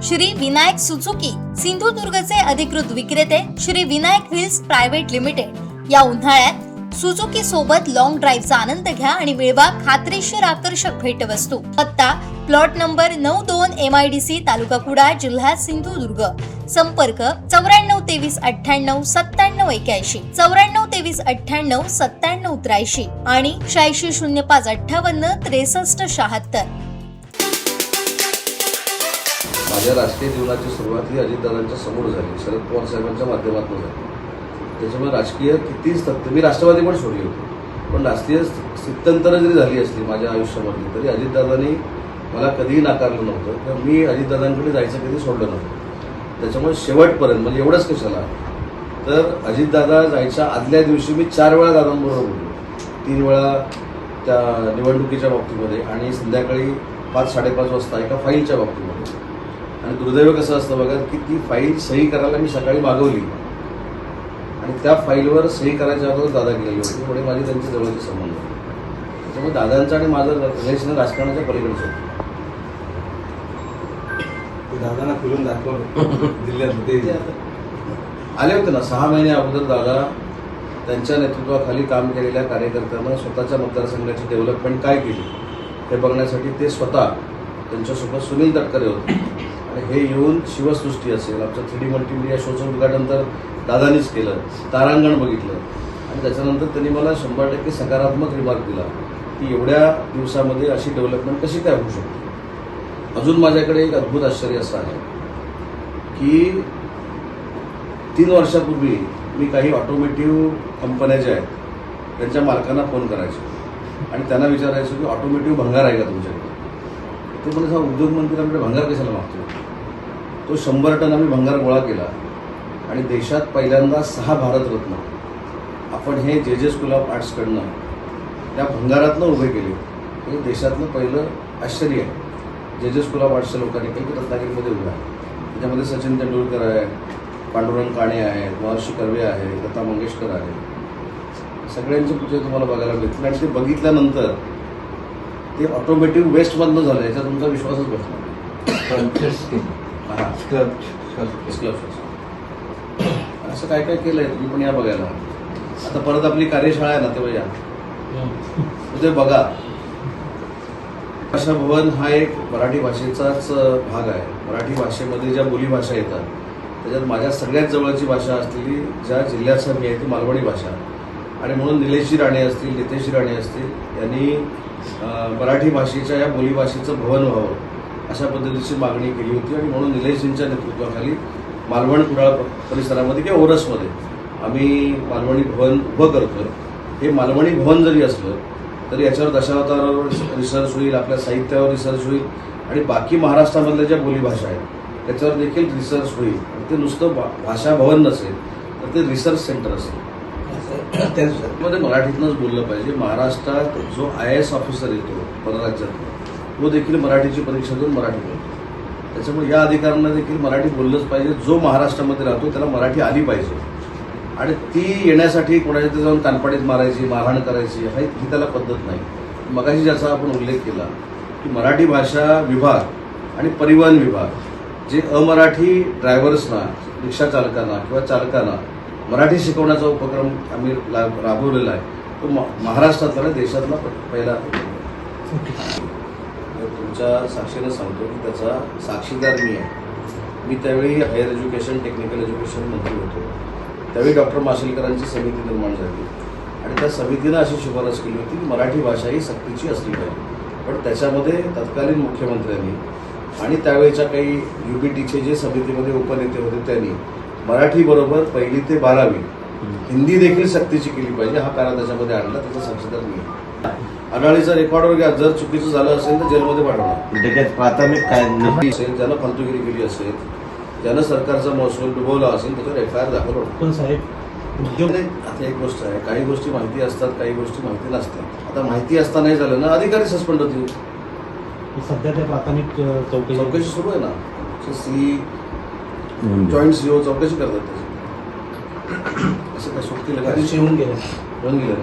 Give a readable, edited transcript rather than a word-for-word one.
Shri Vinayak Suzuki सिंधुदुर्गचे अधिकृत विक्रेते Shri Vinayak wheels private limited या उन्हाळ्यात सुझुकी सोबत लॉंग ड्राईव्हचा आनंद घ्या आणि मिळवा खात्रीशीर आकर्षक भेटवस्तू. पत्ता प्लॉट नंबर 92 MIDC तालुका कुडाळ जिल्हा सिंधुदुर्ग. संपर्क 94 23 98 97 81 94 23 98 97 83 आणि 86 05 58 63 76. माझ्या राजकीय जीवनाची सुरुवात ही अजितदादांच्या समोर झाली, शरद पवार साहेबांच्या माध्यमातून झाली. त्याच्यामुळे राजकीय किती मी राष्ट्रवादी पण सोडली होती, पण राजकीय स्थित्यंतर जरी झाली असली माझ्या आयुष्यामधली तरी अजितदादांनी मला कधीही नाकारलं नव्हतं किंवा मी अजितदादांकडे जायचं कधी सोडलं नव्हतं. त्याच्यामुळे शेवटपर्यंत म्हणजे एवढंच कशाला तर अजितदादा जायच्या आदल्या दिवशी मी 4 वेळा दादांबरोबर बोललो, 3 वेळा त्या निवडणुकीच्या बाबतीमध्ये आणि संध्याकाळी 5-5:30 वाजता एका फाईलच्या बाबतीमध्ये. आणि दुर्दैव कसं असतं बघा की ती फाईल सही करायला मी सकाळी मागवली आणि त्या फाईलवर सही करायच्या अगोदर दादा गेलेली होती, पुढे माझी त्यांच्या जवळचे संबंध होते. त्याच्यामुळे दादांचं आणि माझं रिलेशन राजकारणाच्या पलीकडचं होतं. दादांना फिरून दाखवलं जिल्ह्यात आले होते ना 6 महिने अगोदर दादा त्यांच्या नेतृत्वाखाली काम केलेल्या कार्यकर्त्यांना स्वतःच्या मतदारसंघाची डेव्हलपमेंट काय केली हे बघण्यासाठी ते स्वतः त्यांच्यासोबत सुनील तटकरे होते. आणि हे येऊन शिवसृष्टी असेल आमचं 3D मल्टीमीडिया शोचं उद्घाटन तर दादानीच केलं, तारांगण बघितलं आणि त्याच्यानंतर त्यांनी मला 100% सकारात्मक रिमार्क दिला की एवढ्या दिवसामध्ये अशी डेव्हलपमेंट कशी काय होऊ शकते. अजून माझ्याकडे एक अद्भुत आश्चर्य असं आहे की 3 वर्षापूर्वी मी काही ऑटोमेटिव्ह कंपन्या ज्या आहेत त्यांच्या मालकांना फोन करायचो आणि त्यांना विचारायचो की ऑटोमेटिव्ह भंगार आहे का तुमच्याकडे. ते म्हणजे हा उद्योगमंत्री आमच्याकडे भंगार कशाला मागतो. तो 100 टन आम्ही भंगार गोळा केला आणि देशात पहिल्यांदा 6 भारतरत्न आपण हे जे स्कूल ऑफ आर्ट्सकडनं त्या भंगारातनं उभे केले. हे देशातलं पहिलं आश्चर्य आहे. जे स्कूल ऑफ आर्ट्सच्या लोकांनी केलं रत्नागिरीमध्ये उभं आहे. त्याच्यामध्ये सचिन तेंडुलकर आहे, पांडुरंग काणे आहेत, महर्षी कर्वे आहे, लता मंगेशकर आहे. सगळ्यांचे पुढचे तुम्हाला बघायला मिळतील आणि ते बघितल्यानंतर ते ऑटोमेटिव्ह वेस्टमधनं झालं याचा तुमचा विश्वासच बसला. असं काय काय केलंय तुम्ही पण या बघायला. आता परत आपली कार्यशाळा आहे ना तेव्हा या उद्या बघा. भाषा भवन हा एक मराठी भाषेचाच भाग आहे. मराठी भाषेमध्ये ज्या बोलीभाषा येतात त्याच्यात माझ्या सगळ्यात जवळची भाषा असलेली ज्या जिल्ह्याचा मी आहे ती मालवणी भाषा. आणि म्हणून निलेशजी राणे असतील, नितेशजी राणे असतील यांनी मराठी भाषेच्या या बोलीभाषेचं भवन व्हावं अशा पद्धतीची मागणी केली होती. आणि म्हणून निलेशजींच्या नेतृत्वाखाली मालवण कुडाळ परिसरामध्ये किंवा ओरसमध्ये आम्ही मालवणी भवन उभं करतोय. हे मालवणी भवन जरी असलं तरी याच्यावर दशावतारावर रिसर्च होईल, आपल्या साहित्यावर रिसर्च होईल आणि बाकी महाराष्ट्रामधल्या ज्या बोलीभाषा आहेत त्याच्यावर देखील रिसर्च होईल. ते नुसतं भाषा भवन नसेल तर ते रिसर्च सेंटर असेल. त्यामध्ये मराठीतनंच बोललं पाहिजे. महाराष्ट्रात जो IAS ऑफिसर येतो परराज्यात तो देखील मराठीची परीक्षा देऊन मराठी बोलतो. त्याच्यामुळे या अधिकाऱ्यांना देखील मराठी बोललंच पाहिजे. जो महाराष्ट्रामध्ये राहतो त्याला मराठी आली पाहिजे आणि ती येण्यासाठी कोणाच्या तिथे जाऊन कानपाडीत मारायची, मारहाण करायची ही त्याला पद्धत नाही. मगाशी ज्याचा आपण उल्लेख केला की मराठी भाषा विभाग आणि परिवहन विभाग जे अमराठी ड्रायव्हर्सना, रिक्षा चालकांना किंवा चालकांना मराठी शिकवण्याचा उपक्रम आम्ही राबवलेला आहे. तो महाराष्ट्रातला देशातला पहिला. तुमच्या साक्षीनं सांगतो की त्याचा साक्षीदार मी आहे. मी त्यावेळी हायर एज्युकेशन, टेक्निकल एज्युकेशन मंत्री होतो. त्यावेळी डॉक्टर माशेलकरांची समिती निर्माण झाली आणि त्या समितीनं अशी शिफारस केली होती की मराठी भाषा ही सक्तीची असली पाहिजे. पण त्याच्यामध्ये तत्कालीन मुख्यमंत्र्यांनी आणि त्यावेळेच्या काही UBTचे जे समितीमध्ये उपनेते होते त्यांनी मराठीबरोबर 1ली ते 12वी हिंदी देखील सक्तीची केली पाहिजे हा कायदा त्याच्यामध्ये आणला. त्याचा साक्षीदार मी आहे. आढाळीचा रेकॉर्डवर घ्या. जर चुकीचं झालं असेल तर जेलमध्ये पाठवणार. त्याच्यात प्राथमिक काय असेल, ज्यानं फालतुगिरी केली असेल, ज्यानं सरकारचा महसूल डुबवला असेल त्याच्यावर FIR दाखल होणार. पण साहेब आता एक गोष्ट आहे, काही गोष्टी माहिती असतात, काही गोष्टी माहिती नसतात. आता माहिती असतानाही झालं ना अधिकारी सस्पेंड होतील. सध्या ते प्राथमिक चौकशी सुरू आहे ना. जॉईंट CEO चौकशी करतात त्याची. असं काय सुटतील का? येऊन गेलं येऊन गेलं